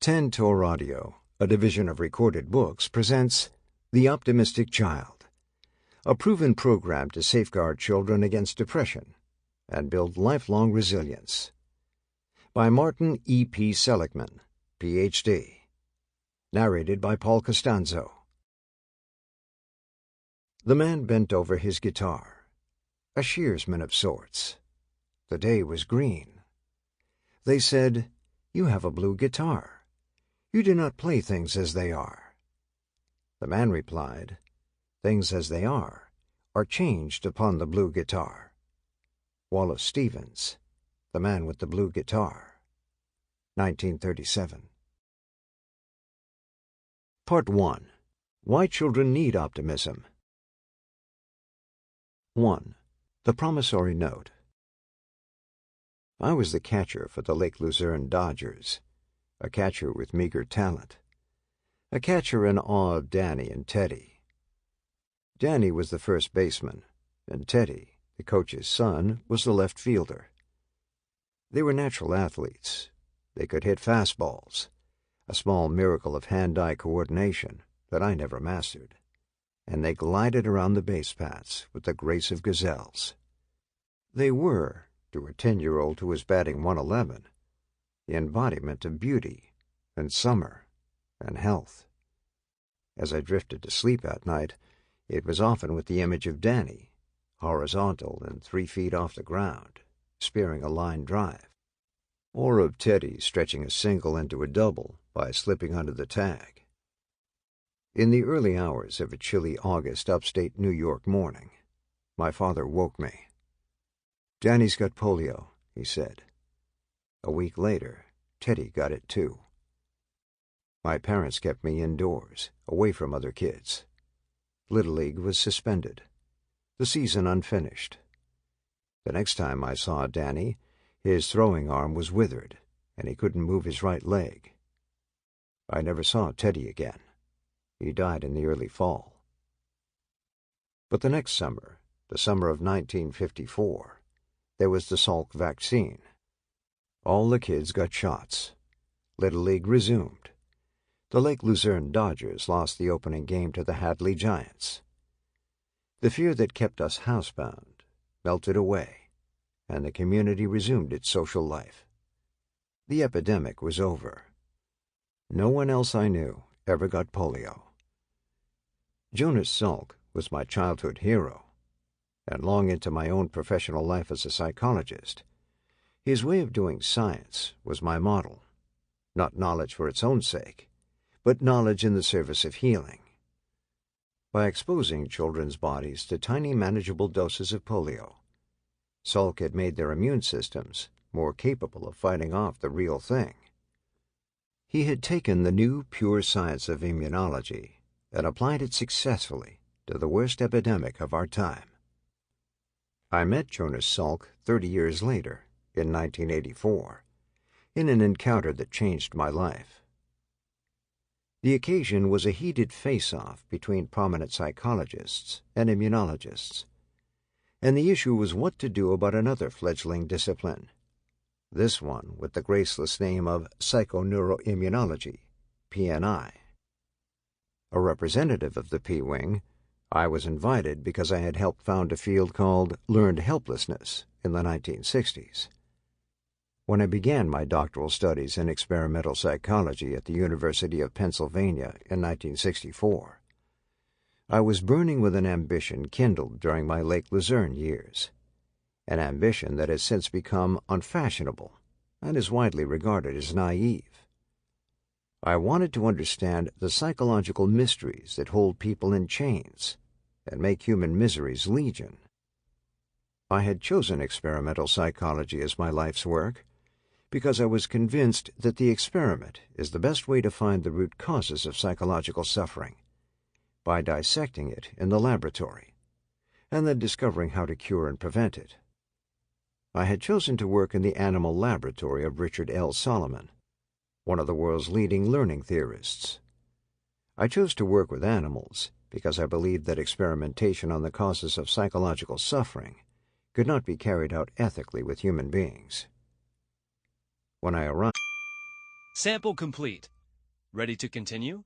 Tantor Audio, a division of Recorded Books, presents The Optimistic Child, a proven program to safeguard children against depression and build lifelong resilience. By Martin E. P. Seligman, Ph.D. Narrated by Paul Costanzo. The man bent over his guitar, a shearsman of sorts. The day was green. They said, "You have a blue guitar. You do not play things as they are." The man replied, "Things as they are changed upon the blue guitar." Wallace Stevens, The Man with the Blue Guitar, 1937. Part 1. Why Children Need Optimism. 1. The Promissory Note. I was the catcher for the Lake Luzerne Dodgers, a catcher with meager talent, a catcher in awe of Danny and Teddy. Danny was the first baseman, and Teddy, the coach's son, was the left fielder. They were natural athletes. They could hit fastballs, a small miracle of hand-eye coordination that I never mastered, and they glided around the base paths with the grace of gazelles. They were, to a 10-year-old who was batting .111, the embodiment of beauty and summer and health. As I drifted to sleep at night, it was often with the image of Danny, horizontal and 3 feet off the ground, spearing a line drive, or of Teddy stretching a single into a double by slipping under the tag. In the early hours of a chilly August upstate New York morning, my father woke me. "Danny's got polio," he said. A week later, Teddy got it too. My parents kept me indoors, away from other kids. Little League was suspended, the season unfinished. The next time I saw Danny, his throwing arm was withered, and he couldn't move his right leg. I never saw Teddy again. He died in the early fall. But the next summer, the summer of 1954, there was the Salk vaccine. All the kids got shots. Little League resumed. The Lake Luzerne Dodgers lost the opening game to the Hadley Giants. The fear that kept us housebound melted away, and the community resumed its social life. The epidemic was over. No one else I knew ever got polio. Jonas Salk was my childhood hero, and long into my own professional life as a psychologist, his way of doing science was my model. Not knowledge for its own sake, but knowledge in the service of healing. By exposing children's bodies to tiny manageable doses of polio, Salk had made their immune systems more capable of fighting off the real thing. He had taken the new pure science of immunology and applied it successfully to the worst epidemic of our time. I met Jonas Salk 30 years later, in 1984, in an encounter that changed my life. The occasion was a heated face-off between prominent psychologists and immunologists, and the issue was what to do about another fledgling discipline, this one with the graceless name of psychoneuroimmunology, PNI. A representative of the P-Wing, I was invited because I had helped found a field called learned helplessness in the 1960s. When I began my doctoral studies in experimental psychology at the University of Pennsylvania in 1964, I was burning with an ambition kindled during my Lake Luzerne years, an ambition that has since become unfashionable and is widely regarded as naive. I wanted to understand the psychological mysteries that hold people in chains and make human miseries legion. I had chosen experimental psychology as my life's work because I was convinced that the experiment is the best way to find the root causes of psychological suffering, by dissecting it in the laboratory, and then discovering how to cure and prevent it. I had chosen to work in the animal laboratory of Richard L. Solomon, one of the world's leading learning theorists. I chose to work with animals because I believed that experimentation on the causes of psychological suffering could not be carried out ethically with human beings. When I arrived... Sample complete. Ready to continue?